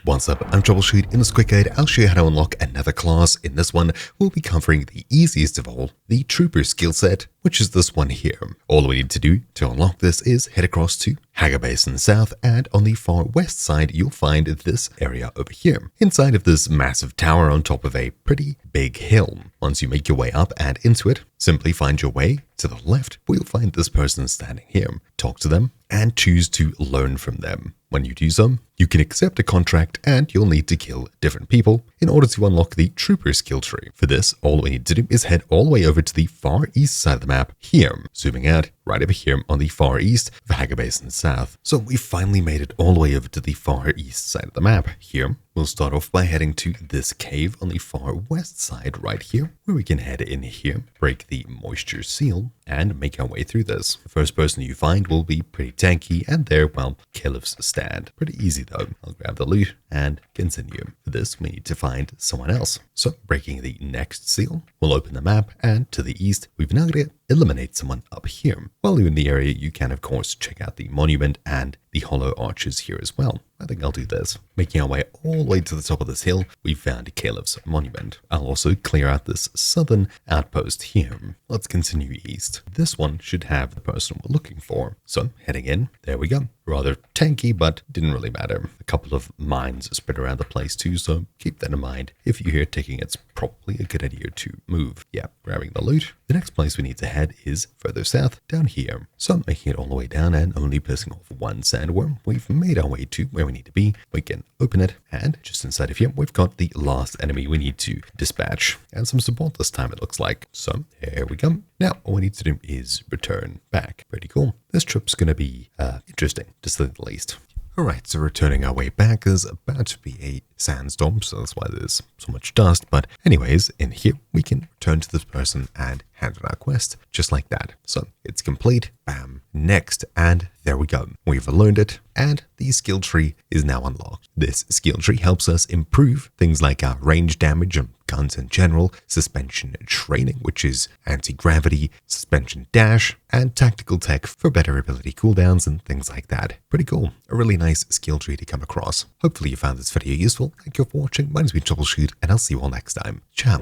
What's up, I'm Troubleshoot. In this quick guide, I'll show you how to unlock another class. In this one, we'll be covering the easiest of all, the Trooper skill set, which is this one here. All we need to do to unlock this is head across to Haga Basin South, and on the far west side, you'll find this area over here, inside of this massive tower on top of a pretty big hill. Once you make your way up and into it, simply find your way to the left, where you'll find this person standing here. Talk to them and choose to learn from them. When you do so, you can accept a contract and you'll need to kill different people in order to unlock the Trooper skill tree. For this, all we need to do is head all the way over to the far east side of the map here, zooming out right over here on the far east of Haga Basin South. So we finally made it all the way over to the far east side of the map here. We'll start off by heading to this cave on the far west side right here, where we can head in here, break the moisture seal, and make our way through this. The first person you find will be pretty tanky, and there, well, Caleb's stand. Pretty easy though. I'll grab the loot and continue. For this, we need to find someone else. So, breaking the next seal, we'll open the map, and to the east, we've now got to eliminate someone up here. While you're in the area, you can of course check out the monument and the hollow arches here as well. I think I'll do this. Making our way all the way to the top of this hill, we found Caleb's monument. I'll also clear out this southern outpost here. Let's continue east. This one should have the person we're looking for. So, heading in, there we go. Rather tanky, but didn't really matter. A couple of mines spread around the place too, so keep that in mind. If you hear ticking, it's probably a good idea to move. Yeah, grabbing the loot. The next place we need to head is further south, down here. So making it all the way down and only pissing off one sandworm, we've made our way to where we need to be. We can open it, and just inside of here, we've got the last enemy we need to dispatch. And some support this time, it looks like. So there we go. Now, all we need to do is return back. Pretty cool. This trip's going to be interesting, to say the least. Alright, so returning our way back is about to be a sandstorm, so that's why there's so much dust. But anyways, in here, we can return to this person and hand in our quest, just like that. So it's complete, bam, next, and there we go. We've learned it, and the skill tree is now unlocked. This skill tree helps us improve things like our range damage and guns in general, suspension training, which is anti-gravity, suspension dash, and tactical tech for better ability cooldowns and things like that. Pretty cool. A really nice skill tree to come across. Hopefully you found this video useful. Thank you for watching. My name's been Troubleshoot, and I'll see you all next time. Ciao.